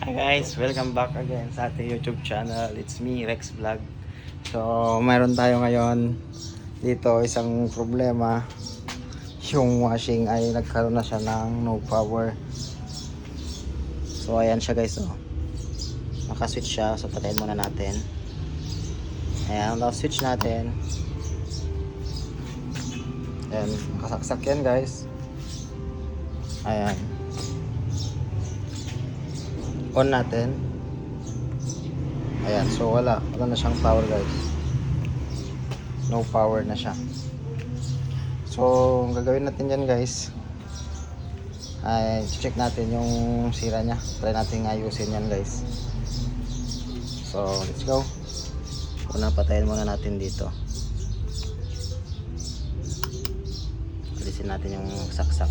Hi guys, welcome back again sa ating YouTube channel. It's me, Rex Vlog. So, mayroon tayo ngayon dito isang problema. Yung washing ay nagkaroon na siya ng no power. So, ayan siya guys. Oh. Naka-switch siya. So, patayin muna natin. Ayan, switch natin. Ayan, nakasaksak yan guys. Ayan. On natin. Ayan, so wala na siyang power guys. No power na siya. So, ang gagawin natin dyan guys ay check natin yung sira niya. Try natin ayusin yan guys. So, let's go. Una, patayin muna natin dito. Alisin natin yung saksak.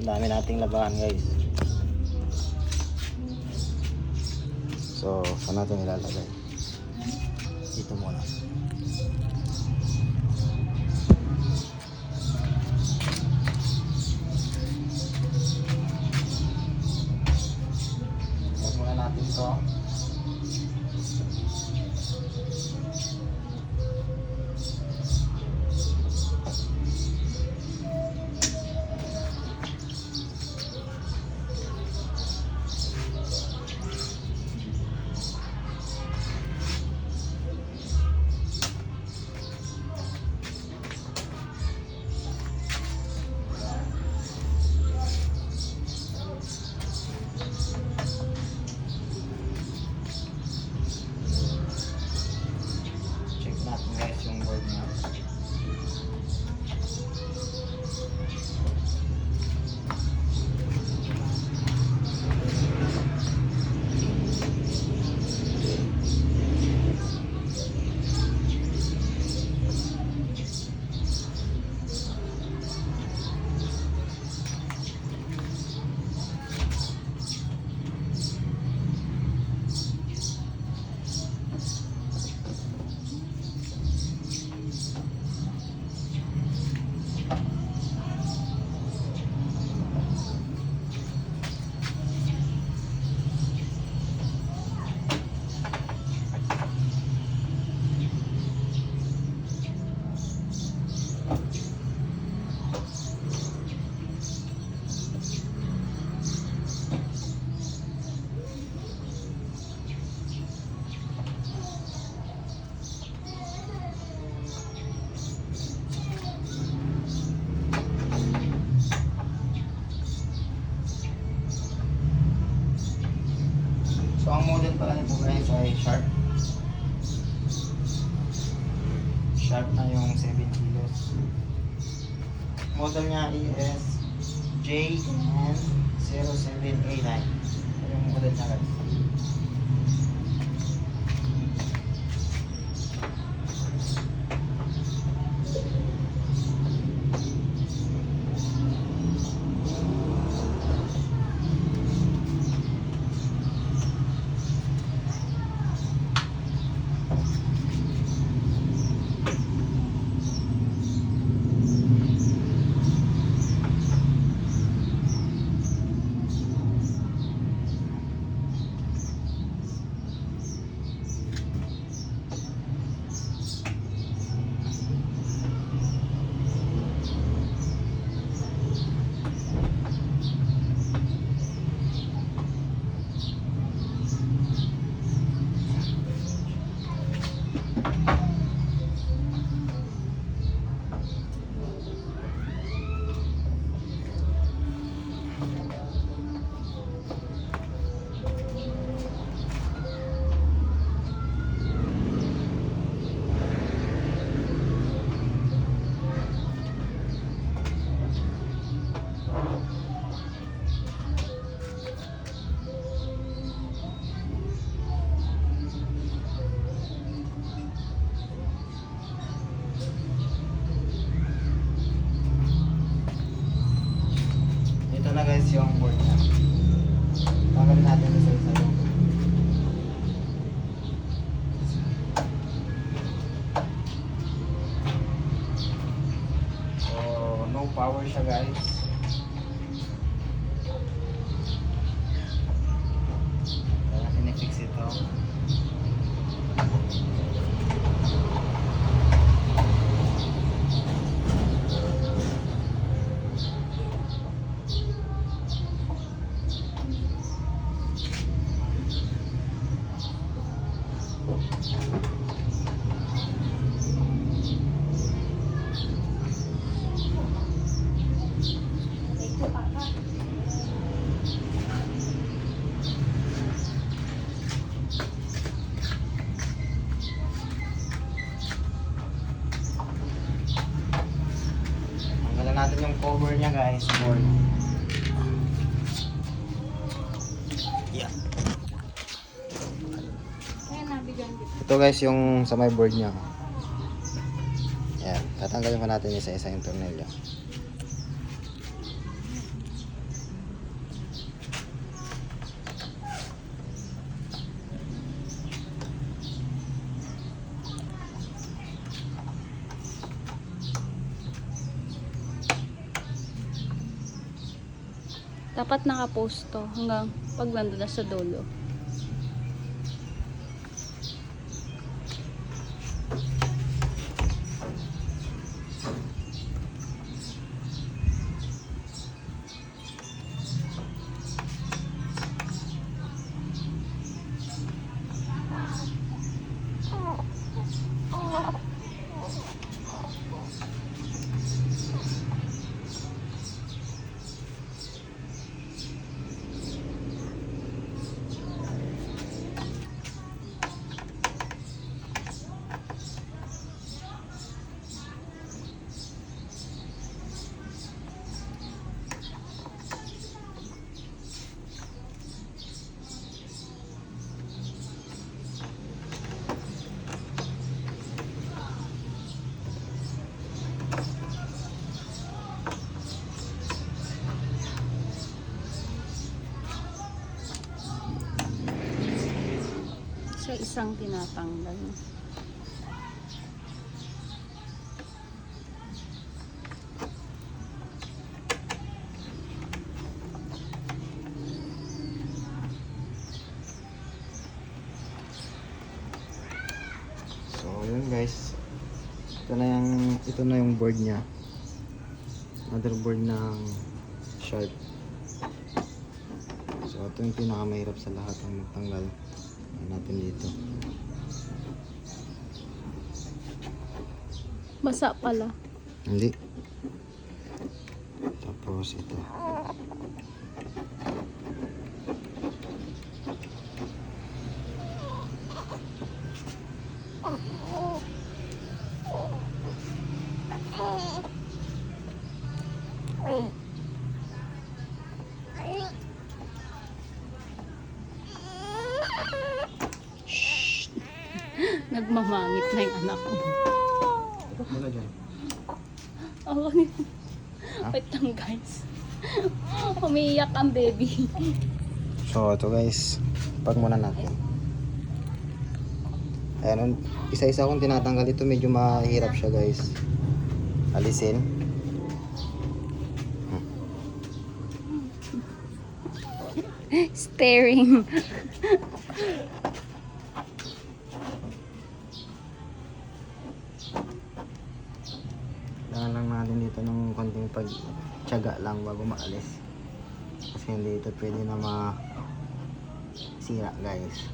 Ang dami nating labahan guys. So, saan natin ilalagay? Dito muna. Huwag muna natin ito. So, ang model pala nito guys ay Sharp. Sharp na yung 7 kilos. Model niya is JN07A9. Yung model niya guys. Na guys yung board niya. Tanggalin natin sa isa yung so no power siya guys. size board. Yeah. Ito guys yung sa may board niya. Yan, tatanggalin pa natin isa-isa yung tornilyo. Dapat nakapost to hanggang pag nandun na sa dulo. Sa isang tinatanggal. So, yun guys. Ito na yung board niya. Motherboard ng Sharp. So, ito yung pinakamahirap sa lahat ang magtanggal natin dito. Basa pala. Hindi. Tapos ito. Nagmamangit na yung anak mo. Ikot mo na dyan. Ako nito. Wait lang guys. Umiiyak ang baby. So, ito guys. Pag muna natin. Ayan, isa-isa kong tinatanggal ito. Medyo mahirap siya guys. Alisin. Staring. Kailangan lang natin dito ng konting pagtiyaga lang bago maalis. Kasi hindi ito pwede na masira guys.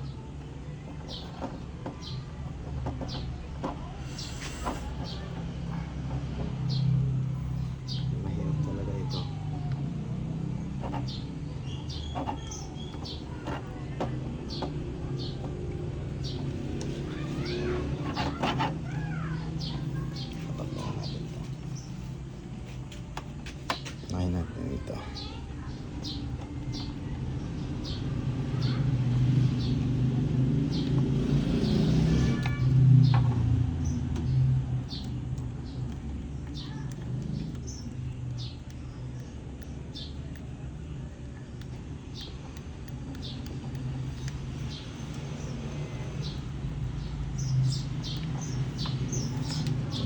Mahirap talaga ito. Nahin natin ito.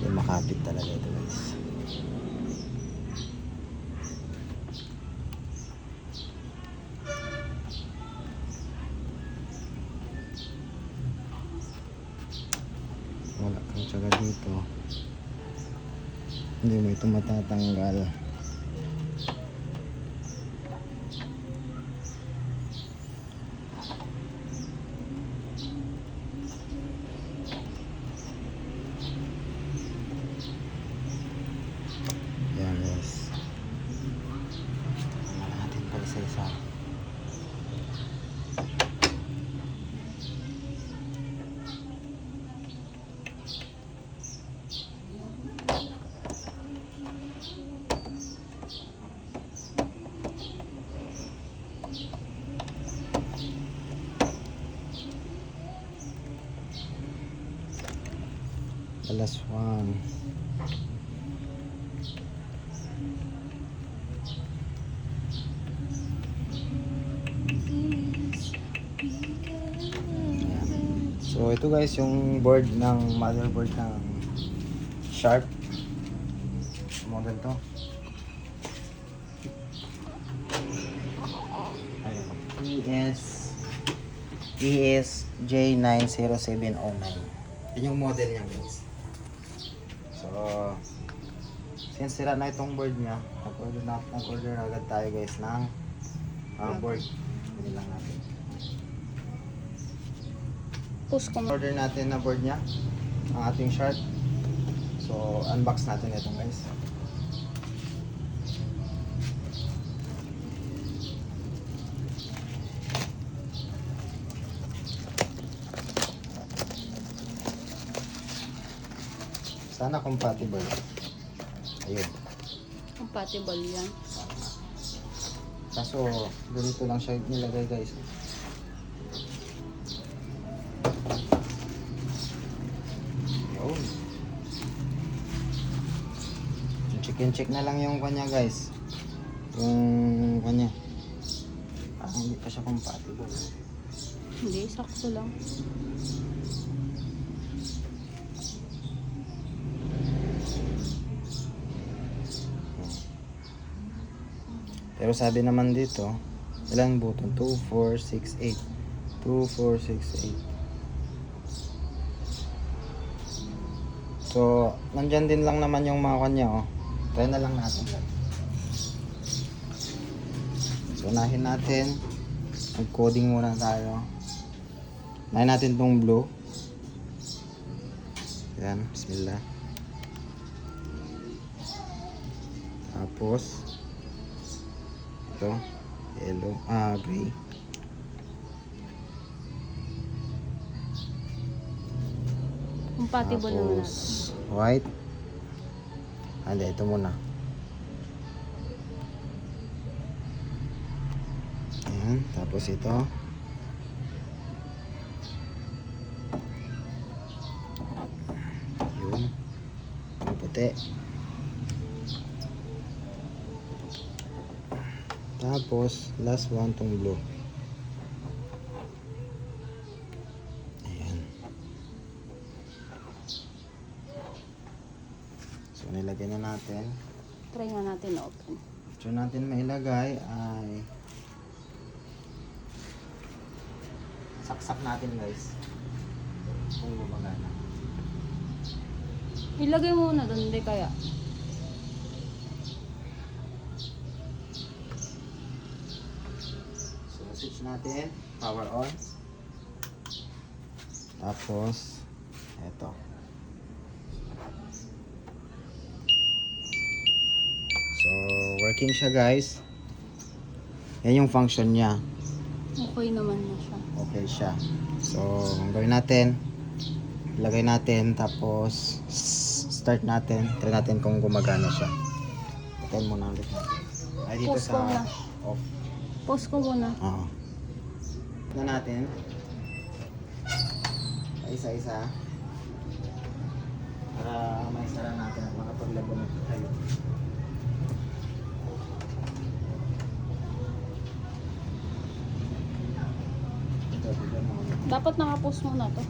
Hindi makapit talaga ito guys. Wala kang tsaga dito, hindi mo ito matatanggal. Yan guys, tingnan natin pa isa-isa. last one. Ayan. So ito guys yung board ng motherboard ng Sharp model to. Ayun. ESJ90709. Yan yung model niya guys. So since sira na itong board niya, nag-order agad tayo guys ng board. Hindi lang natin. Post ko. Order natin na board niya, ang ating Sharp. So unbox natin itong guys. Sana compatible. Ayun. Compatible yan. Kaso ganito lang siya nilagay guys. Yun. Check na lang yung kanya guys. Yung kanya. Parang hindi pa siya compatible. Hindi, sakto lang. Pero sabi naman dito, ilang button? 2, 4, 6, 8. 2, 4, 6, 8. So, nandyan din lang naman yung mga kanya, oh. Try na lang natin. So, unahin natin. Mag-coding muna tayo. Unahin natin tong blue. Yan, bismillah. Tapos, ito, yellow, gray. Compatible naman natin. Tapos, white. Hindi, ito muna. Ayan, tapos ito. Yun. Yung puti. Tapos, last one tong blue. Ayan. So, nilagay na natin. Try nga natin na open. So, natin mailagay ay saksak natin guys. Kung gumagana. Ilagay mo na doon, hindi kaya. So, switch natin. Power on. Tapos, eto. So, working siya guys. Yan yung function niya. Okay naman na siya. Okay siya. So, ang gawin natin, ilagay natin, tapos start natin. Try natin kung gumagana siya. Patayin muna ulit natin. Ay, dito Pause ko sa na. off. Pause ko muna. Oo. Na natin. Isa-isa. Para maisara natin at makapaglabon tayo. Ito, bigyan mo. Dapat naka-pause muna to.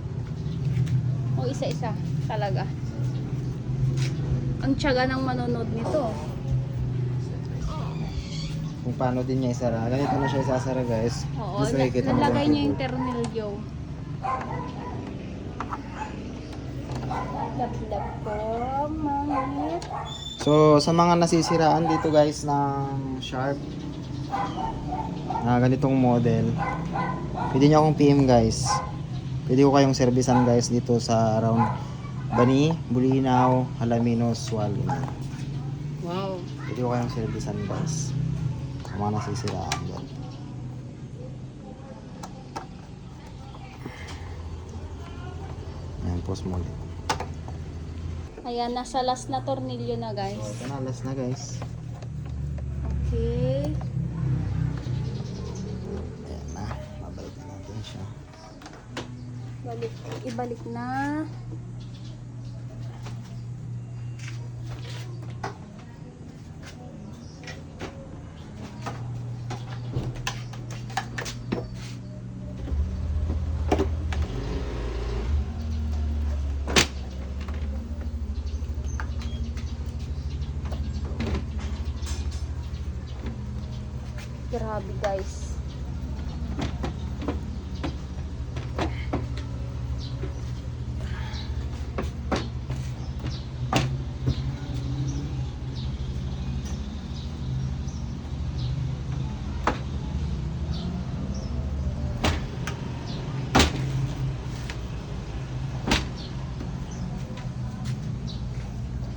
O isa-isa talaga. Ang tiyaga ng manonood nito. Kung paano din niya isara. Ganito na siya isasara guys. Oo, Just makikita mo nalagay kung- niya yung ternilyo. Lab-lab ko, mangit. So, sa mga nasisiraan dito guys ng Sharp na ganitong model, pwede nyo akong PM guys. Pwede ko kayong servisan guys dito sa around Bani, Bulinaw, Alaminos, Sualinan. Wow. Pwede ko kayong servisan guys. Sa mga nasisiraan dyan. Ayan, post mo ulit. Ayan, nasa last na tornilyo na So, guys. ito na, last na guys. Okay. Ayan na, mabalik na natin siya. Ibalik na. Grabe guys.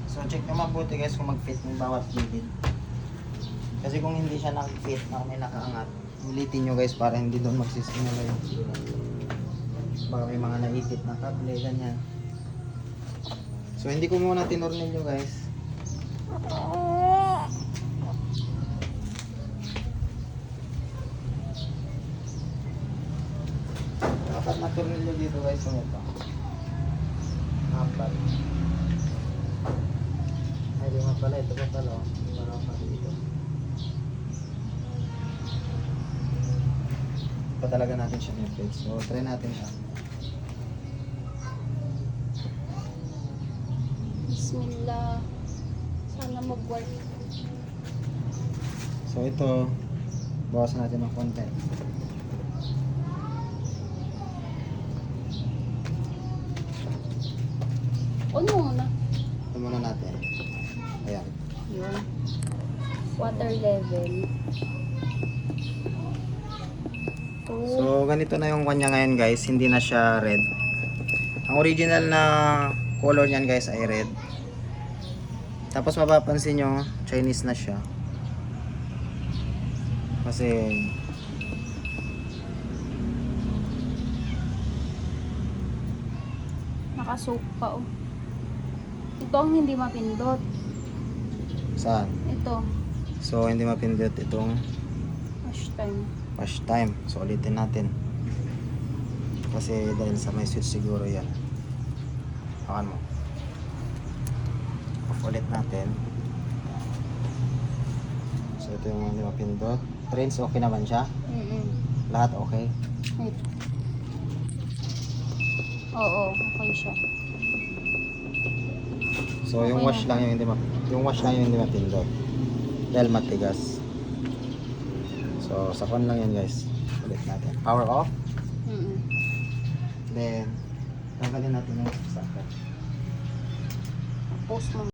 So check nyo mabuti guys kung mag-fit yung bawat gilid. Kasi kung hindi siya nakfit na may nakaangat, ulitin nyo guys para hindi doon magsisimula yung sulat. Baka may mga naipit na kable, ganyan. So hindi ko muna tinornilyo guys. Dapat na tornilyo dito guys, so ito. Apat. Ay, lima pala. Ito pa pala. Para pa dito. Pa talaga natin siya i-fix. So, try natin siya. Bismillah. Sana mag-work. So, ito. Bawasan natin ng konti. Ano muna? Ito muna natin. Ayan. Yun. Water level. So, ganito na yung kanya ngayon guys. Hindi na siya red. Ang original na color niyan guys ay red. Tapos mapapansin nyo, Chinese na siya. Kasi Nakasoak pa oh. Ito ang hindi mapindot. saan? Ito. So, hindi mapindot itong Wash time. wash time. So, ulitin natin. Kasi dahil sa may switch siguro yan. Hakan mo. Off ulit natin. So, ito yung hindi mapindot. Trains okay naman siya. Lahat okay. Wait. Oo, okay siya. So, yung Okay wash na. lang yung wash lang yung hindi mapindot. Dahil matigas. So, sa kon lang yan guys. Ulit natin. Power off. Then, tanggalin natin yung socket. Post mo.